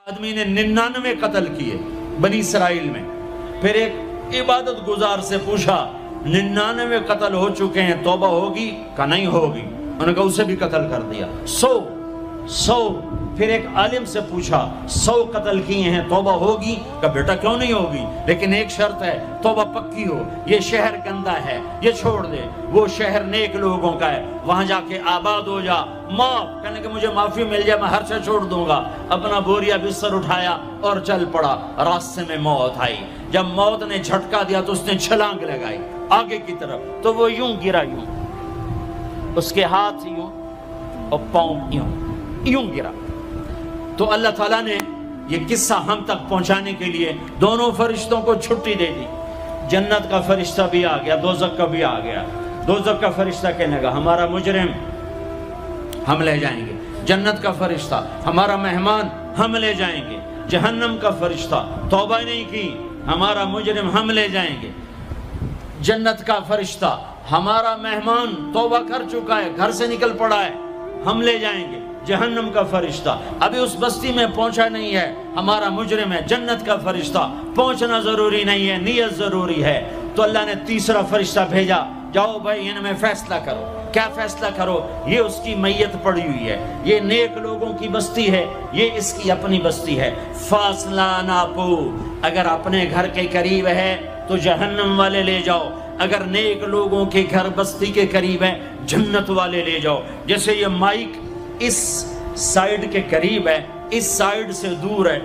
آدمی نے 99 قتل کیے بنی اسرائیل میں. پھر ایک عبادت گزار سے پوچھا 99 قتل ہو چکے ہیں توبہ ہوگی کہ نہیں ہوگی؟ انہوں نے کہا اسے بھی قتل کر دیا. 100. پھر ایک عالم سے پوچھا 100 قتل کیے ہیں توبہ ہوگی؟ کہ بیٹا کیوں نہیں ہوگی، لیکن ایک شرط ہے توبہ پکی ہو. یہ شہر گندا ہے یہ چھوڑ دے، وہ شہر نیک لوگوں کا ہے وہاں جا کے آباد ہو جا. معاف کہنے کہ مجھے معافی مل جائے میں ہر شے چھوڑ دوں گا. اپنا بوریا بستر اٹھایا اور چل پڑا. راستے میں موت آئی. جب موت نے جھٹکا دیا تو اس نے چھلانگ لگائی آگے کی طرف، تو وہ یوں گرا، یوں اس کے ہاتھ یوں اور پاؤں یوں گرا. تو اللہ تعالیٰ نے یہ قصہ ہم تک پہنچانے کے لیے دونوں فرشتوں کو چھٹی دے دی. جنت کا فرشتہ بھی آ گیا، دوزخ کا بھی آ گیا. دوزخ کا فرشتہ کہنے لگا ہمارا مجرم ہم لے جائیں گے. جنت کا فرشتہ ہمارا مہمان ہم لے جائیں گے. جہنم کا فرشتہ توبہ نہیں کی ہمارا مجرم ہم لے جائیں گے. جنت کا فرشتہ ہمارا مہمان توبہ کر چکا ہے گھر سے نکل پڑا ہے ہم لے جائیں گے. جہنم کا فرشتہ ابھی اس بستی میں پہنچا نہیں ہے ہمارا مجرم ہے. جنت کا فرشتہ پہنچنا ضروری نہیں ہے نیت ضروری ہے. تو اللہ نے تیسرا فرشتہ بھیجا، جاؤ بھائی ان میں فیصلہ کرو. کیا فیصلہ کرو؟ یہ اس کی میت پڑی ہوئی ہے، یہ نیک لوگوں کی بستی ہے، یہ اس کی اپنی بستی ہے. فاصلہ ناپو، اگر اپنے گھر کے قریب ہے تو جہنم والے لے جاؤ، اگر نیک لوگوں کے گھر بستی کے قریب ہے جنت والے لے جاؤ. جیسے یہ مائک اس سائیڈ کے قریب ہے اس سائیڈ سے دور ہے،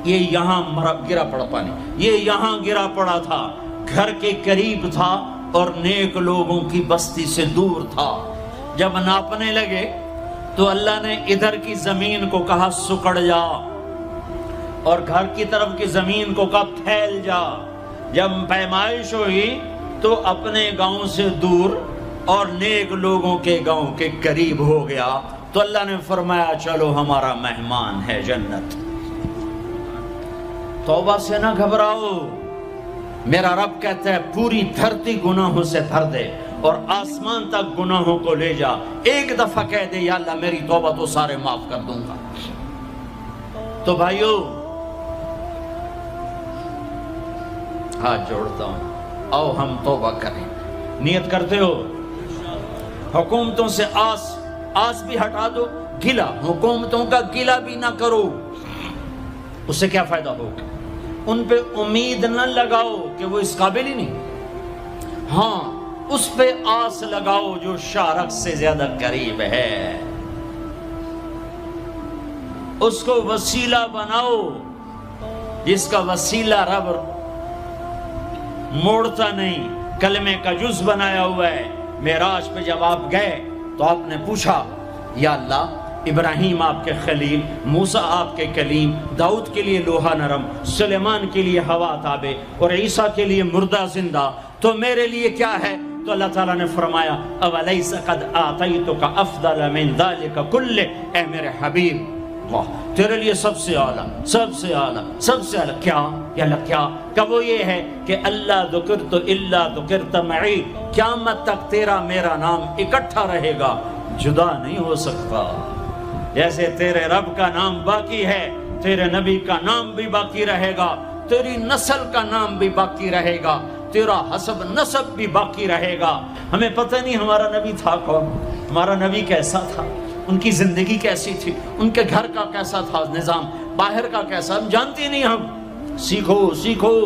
یہ یہاں گرا پڑا پانی، یہ یہاں گرا پڑا تھا، گھر کے قریب تھا اور نیک لوگوں کی بستی سے دور تھا. جب ناپنے لگے تو اللہ نے ادھر کی زمین کو کہا سکڑ جا اور گھر کی طرف کی زمین کو کہا پھیل جا. جب پیمائش ہوئی تو اپنے گاؤں سے دور اور نیک لوگوں کے گاؤں کے قریب ہو گیا. تو اللہ نے فرمایا چلو ہمارا مہمان ہے جنت. توبہ سے نہ گھبراؤ، میرا رب کہتا ہے پوری دھرتی گناہوں سے بھر دے اور آسمان تک گناہوں کو لے جا. ایک دفعہ کہہ دے یا اللہ میری توبہ تو سارے معاف کر دوں گا. تو بھائیو ہاتھ جوڑتا ہوں، آؤ ہم توبہ کریں. نیت کرتے ہو؟ حکومتوں سے آس بھی ہٹا دو، گلا حکومتوں کا گلا بھی نہ کرو. اس سے کیا فائدہ ہوگا؟ ان پہ امید نہ لگاؤ کہ وہ اس قابل ہی نہیں. ہاں اس پہ آس لگاؤ جو شارق سے زیادہ قریب ہے، اس کو وسیلہ بناؤ جس کا وسیلہ رب موڑتا نہیں، کلمے کا جز بنایا ہوا ہے. معراج پہ جب آپ گئے تو آپ نے پوچھا یا اللہ ابراہیم آپ کے خلیل، موسیٰ آپ کے کلیم، داؤد کے لیے لوہا نرم، سلیمان کے لیے ہوا تابع اور عیسیٰ کے لیے مردہ زندہ، تو میرے لیے کیا ہے؟ تو اللہ تعالیٰ نے فرمایا اولیس قد آتیتک افضل من ذلک کل، اے میرے حبیب تیرے لیے سب سے اعلیٰ سب سے اعلیٰ سب سے اعلیٰ کیا؟ یا اللہ کیا؟ کہ وہ یہ ہے کہ اللہ ذکرت الا ذکرت معی، قیامت تک تیرا میرا نام اکٹھا رہے گا، جدا نہیں ہو سکتا. جیسے تیرے رب کا نام باقی ہے تیرے نبی کا نام بھی باقی رہے گا، تیری نسل کا نام بھی باقی رہے گا، تیرا حسب نسب بھی باقی رہے گا. ہمیں پتہ نہیں ہمارا نبی تھا کون، ہمارا نبی کیسا تھا، ان کی زندگی کیسی تھی، ان کے گھر کا کیسا تھا نظام، باہر کا کیسا، ہم جانتے نہیں. ہم سیکھو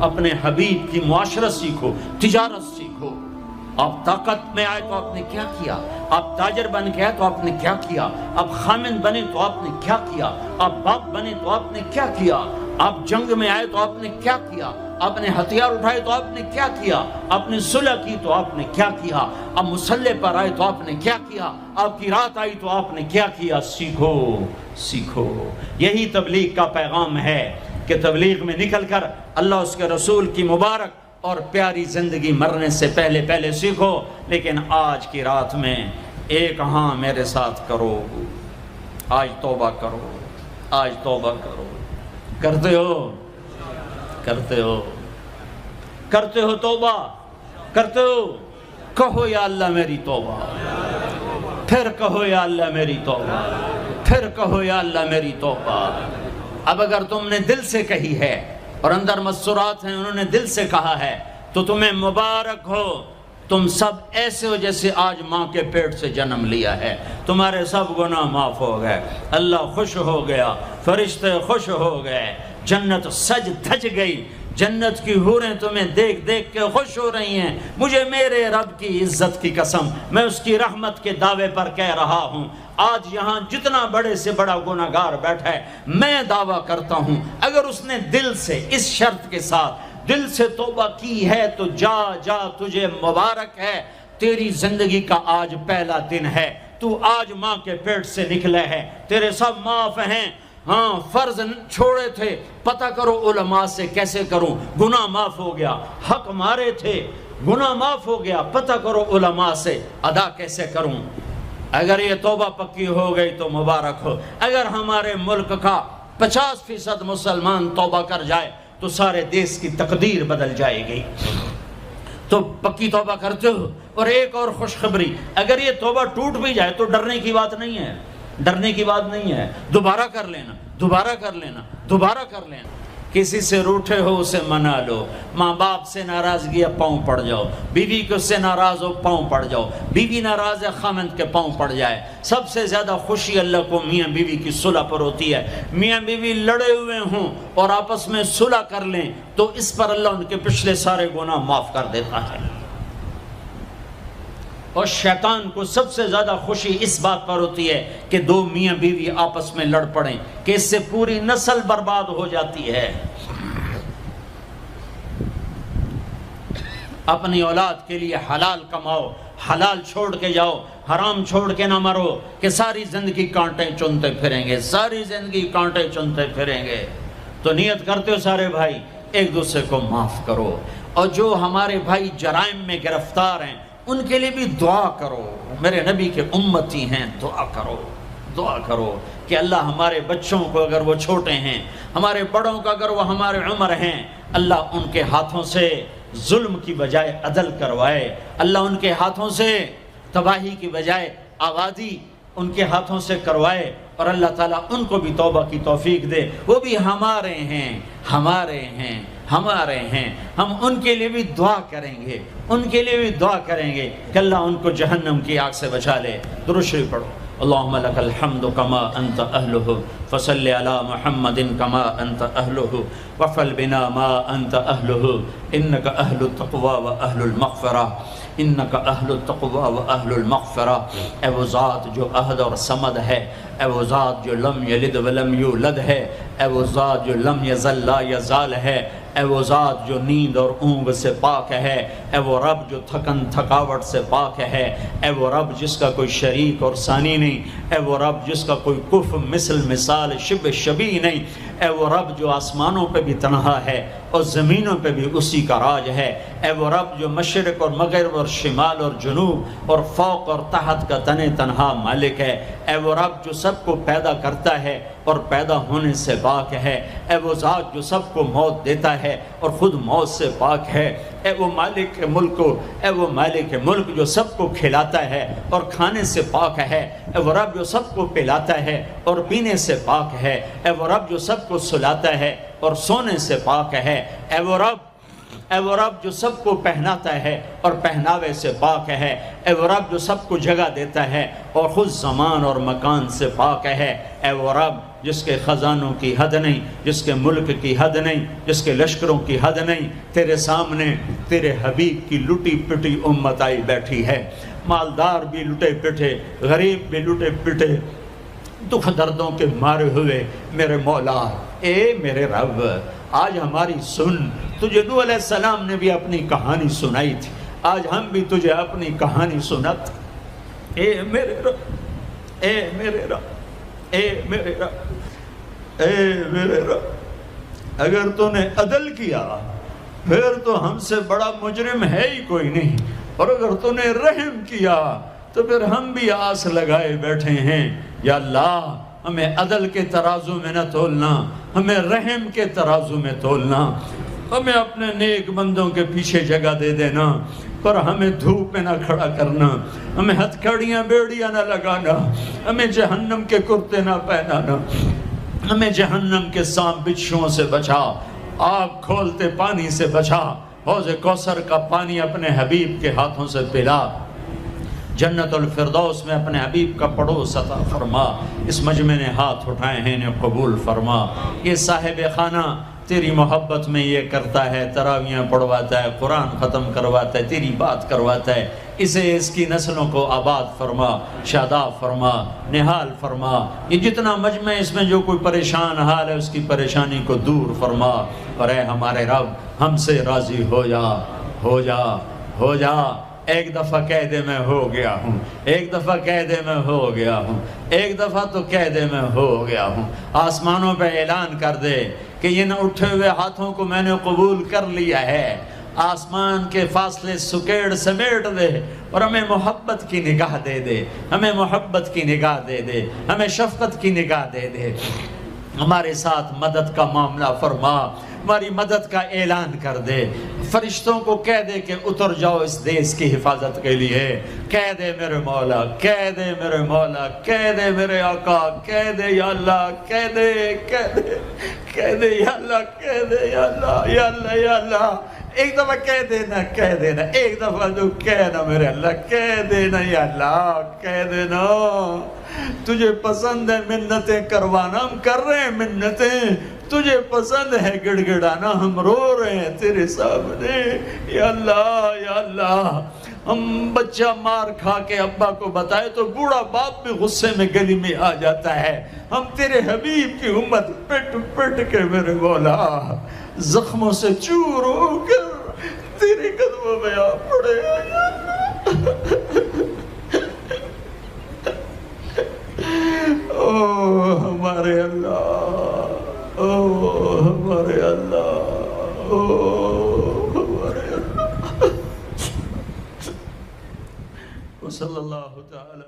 اپنے حبیب کی معاشرت سیکھو، تجارت سیکھو. آپ طاقت میں آئے تو آپ نے کیا کیا، آپ تاجر بن کے آئے تو آپ نے کیا کیا، آپ خامن بنے تو آپ نے کیا کیا، آپ باپ بنے تو آپ نے کیا کیا، آپ جنگ میں آئے تو آپ نے کیا کیا، آپ نے ہتھیار اٹھائے تو آپ نے کیا کیا، آپ نے صلح کی تو آپ نے کیا کیا، آپ مسلح پر آئے تو آپ نے کیا کیا، آپ کی رات آئی تو آپ نے کیا کیا. سیکھو. یہی تبلیغ کا پیغام ہے کہ تبلیغ میں نکل کر اللہ اس کے رسول کی مبارک اور پیاری زندگی مرنے سے پہلے سیکھو. لیکن آج کی رات میں ایک ہاں میرے ساتھ کرو، آج توبہ کرو، آج توبہ کرو. کرتے ہو توبہ کرتے ہو؟ کہو یا اللہ میری توبہ، پھر کہو یا اللہ میری توبہ، پھر کہو یا اللہ میری توبہ۔ اب اگر تم نے دل سے کہی ہے اور اندر مسرات ہیں انہوں نے دل سے کہا ہے تو تمہیں مبارک ہو، تم سب ایسے ہو جیسے آج ماں کے پیٹ سے جنم لیا ہے، تمہارے سب گناہ معاف ہو گئے، اللہ خوش ہو گیا، فرشتے خوش ہو گئے، جنت سج دھج گئی، جنت کی حوریں تمہیں دیکھ دیکھ کے خوش ہو رہی ہیں۔ مجھے میرے رب کی عزت کی قسم، میں اس کی رحمت کے دعوے پر کہہ رہا ہوں، آج یہاں جتنا بڑے سے بڑا گناہگار بیٹھا ہے، میں دعویٰ کرتا ہوں اگر اس نے دل سے اس شرط کے ساتھ دل سے توبہ کی ہے تو جا جا تجھے مبارک ہے، تیری زندگی کا آج پہلا دن ہے، تو آج ماں کے پیٹ سے نکلے ہے، تیرے سب معاف ہیں۔ ہاں فرض چھوڑے تھے، پتہ کرو علماء سے کیسے کروں، گناہ معاف ہو گیا، حق مارے تھے گناہ معاف ہو گیا، پتہ کرو علماء سے ادا کیسے کروں۔ اگر یہ توبہ پکی ہو گئی تو مبارک ہو۔ اگر ہمارے ملک کا 50% مسلمان توبہ کر جائے تو سارے دیش کی تقدیر بدل جائے گی۔ تو پکی توبہ کرتے ہو۔ اور ایک اور خوشخبری، اگر یہ توبہ ٹوٹ بھی جائے تو ڈرنے کی بات نہیں ہے، ڈرنے کی بات نہیں ہے، دوبارہ کر لینا، دوبارہ کر لینا، دوبارہ کر لینا۔ کسی سے روٹھے ہو اسے منا لو، ماں باپ سے ناراضگی ہے پاؤں پڑ جاؤ، بیوی کو سے ناراض ہو پاؤں پڑ جاؤ، بیوی ناراض ہے خامند کے پاؤں پڑ جائے۔ سب سے زیادہ خوشی اللہ کو میاں بیوی کی صلح پر ہوتی ہے۔ میاں بیوی لڑے ہوئے ہوں اور آپس میں صلح کر لیں تو اس پر اللہ ان کے پچھلے سارے گناہ معاف کر دیتا ہے۔ اور شیطان کو سب سے زیادہ خوشی اس بات پر ہوتی ہے کہ دو میاں بیوی آپس میں لڑ پڑیں، کہ اس سے پوری نسل برباد ہو جاتی ہے۔ اپنی اولاد کے لیے حلال کماؤ، حلال چھوڑ کے جاؤ، حرام چھوڑ کے نہ مرو کہ ساری زندگی کانٹے چنتے پھریں گے، ساری زندگی کانٹے چنتے پھریں گے۔ تو نیت کرتے ہو سارے بھائی ایک دوسرے کو معاف کرو، اور جو ہمارے بھائی جرائم میں گرفتار ہیں ان کے لیے بھی دعا کرو، میرے نبی کے امتی ہیں، دعا کرو، دعا کرو کہ اللہ ہمارے بچوں کو اگر وہ چھوٹے ہیں، ہمارے بڑوں کا اگر وہ ہمارے عمر ہیں، اللہ ان کے ہاتھوں سے ظلم کی بجائے عدل کروائے، اللہ ان کے ہاتھوں سے تباہی کی بجائے آبادی ان کے ہاتھوں سے کروائے، اور اللہ تعالیٰ ان کو بھی توبہ کی توفیق دے۔ وہ بھی ہمارے ہیں، ہمارے ہیں، ہمارے ہیں، ہم ان کے لیے بھی دعا کریں گے، ان کے لیے بھی دعا کریں گے کہ اللہ ان کو جہنم کی آگ سے بچا لے۔ درود شریف پڑھو۔ اللہم لک الحمد کما انت اہلہ فصل علی محمد کما انت اہلہ وفعل بنا ما انت اہلہ انک اہل التقوی و اہل المغفرہ، انک اہل التقوی و اہل المغفرہ۔ اے وہ ذات جو احد اور صمد ہے، اے وہ ذات جو لم یلد ولم یولد ہے، اے وہ ذات جو لم یزل لا یزال ہے، اے وہ ذات جو نیند اور اونگ سے پاک ہے، اے وہ رب جو تھکن تھکاوٹ سے پاک ہے، اے وہ رب جس کا کوئی شریک اور ثانی نہیں، اے وہ رب جس کا کوئی کف مثل مثال شبہ شبیہ نہیں، اے وہ رب جو آسمانوں پہ بھی تنہا ہے اور زمینوں پہ بھی اسی کا راج ہے، اے وہ رب جو مشرق اور مغرب اور شمال اور جنوب اور فوق اور تحت کا تنہا مالک ہے، اے وہ رب جو سب کو پیدا کرتا ہے اور پیدا ہونے سے پاک ہے، اے وہ ذات جو سب کو موت دیتا ہے اور خود موت سے پاک ہے، اے وہ مالک ملک، اے وہ مالک ملک جو سب کو کھلاتا ہے اور کھانے سے پاک ہے، اے وہ رب جو سب کو پلاتا ہے اور پینے سے پاک ہے، اے وہ رب جو سب کو سلاتا ہے اور سونے سے پاک ہے، اے وہ رب جو سب کو پہناتا ہے اور پہناوے سے پاک ہے، اے وہ رب جو سب کو جگہ دیتا ہے اور خود زمان اور مکان سے پاک ہے، اے وہ رب جس کے خزانوں کی حد نہیں، جس کے ملک کی حد نہیں، جس کے لشکروں کی حد نہیں، تیرے سامنے تیرے حبیب کی لٹی پٹی امت آئی بیٹھی ہے، مالدار بھی لٹے پٹے، غریب بھی لٹے پٹے، دکھ دردوں کے مارے ہوئے میرے مولا، اے میرے رب آج ہماری سن۔ تجھے نوح علیہ السلام نے بھی اپنی کہانی سنائی تھی، آج ہم بھی تجھے اپنی کہانی سنت۔ اے میرے رب، اے میرے رب، اے میرے رب، اے میرے رب، اگر تو نے عدل کیا پھر تو ہم سے بڑا مجرم ہے ہی کوئی نہیں، اور اگر تو نے رحم کیا تو پھر ہم بھی آس لگائے بیٹھے ہیں۔ یا اللہ ہمیں عدل کے ترازو میں نہ تولنا، ہمیں رحم کے ترازو میں تولنا، ہمیں اپنے نیک بندوں کے پیچھے جگہ دے دینا۔ پر ہمیں دھوپ میں نہ کھڑا کرنا، ہمیں ہتھکڑیاں بیڑیاں نہ لگانا، ہمیں جہنم کے کرتے نہ پہنانا، ہمیں جہنم کے سانپ بچھوؤں سے بچا، آگ کھولتے پانی سے بچا، حوض کوثر کا پانی اپنے حبیب کے ہاتھوں سے پلا، جنت الفردوس میں اپنے حبیب کا پڑوس عطا فرما، اس مجمع نے ہاتھ اٹھائے ہیں انہیں قبول فرما۔ یہ صاحب خانہ تیری محبت میں یہ کرتا ہے، تراویاں پڑھواتا ہے، قرآن ختم کرواتا ہے، تیری بات کرواتا ہے، اسے اس کی نسلوں کو آباد فرما، شاداب فرما، نحال فرما۔ یہ جتنا مجمع اس میں جو کوئی پریشان حال ہے اس کی پریشانی کو دور فرما، اور اے ہمارے رب ہم سے راضی ہو جا، ہو جا، ہو جا۔ ایک دفعہ کہہ دے میں ہو گیا ہوں، ایک دفعہ کہہ دے میں ہو گیا ہوں، ایک دفعہ تو کہہ دے میں ہو گیا ہوں۔ آسمانوں پہ اعلان کر دے کہ یہ نہ اٹھے ہوئے ہاتھوں کو میں نے قبول کر لیا ہے، آسمان کے فاصلے سکیڑ سمیٹ دے اور ہمیں محبت کی نگاہ دے دے، ہمیں محبت کی نگاہ دے دے، ہمیں شفقت کی نگاہ دے دے، ہمارے ساتھ مدد کا معاملہ فرما، ہماری مدد کا اعلان کر دے، فرشتوں کو کہہ دے کہ اتر جاؤ اس دیس کی حفاظت کے لیے، کہہ دے میرے مولا، کہہ دے میرے مولا، کہہ دے میرے آقا، کہہ دے یا اللہ، کہہ دے، کہہ دے، کہہ دے یا اللہ، کہہ دے یا اللہ، یا اللہ، یا اللہ۔ ایک دفعہ کہہ دینا، کہہ دینا، ایک دفعہ تو کہنا میرے اللہ، کہہ دینا یا اللہ، کہہ دینا۔ تجھے پسند ہے منتیں کروانا، ہم کر رہے ہیں منتیں، تجھے پسند ہے گڑ گڑانا، ہم رو رہے ہیں تیرے سامنے، یا اللہ، یا اللہ۔ ہم بچہ مار کھا کے ابا کو بتائے تو بوڑھا باپ بھی غصے میں گلی میں آ جاتا ہے، ہم تیرے حبیب کی امت پٹ پٹ کے میرے مولا زخموں سے چور ہو کر تیرے قدموں میں آ پڑے ہیں۔ اوہ ہمارے اللہ، اوہ ہمارے اللہ، اوہ ہمارے اللہ۔ وصلی اللہ تعالی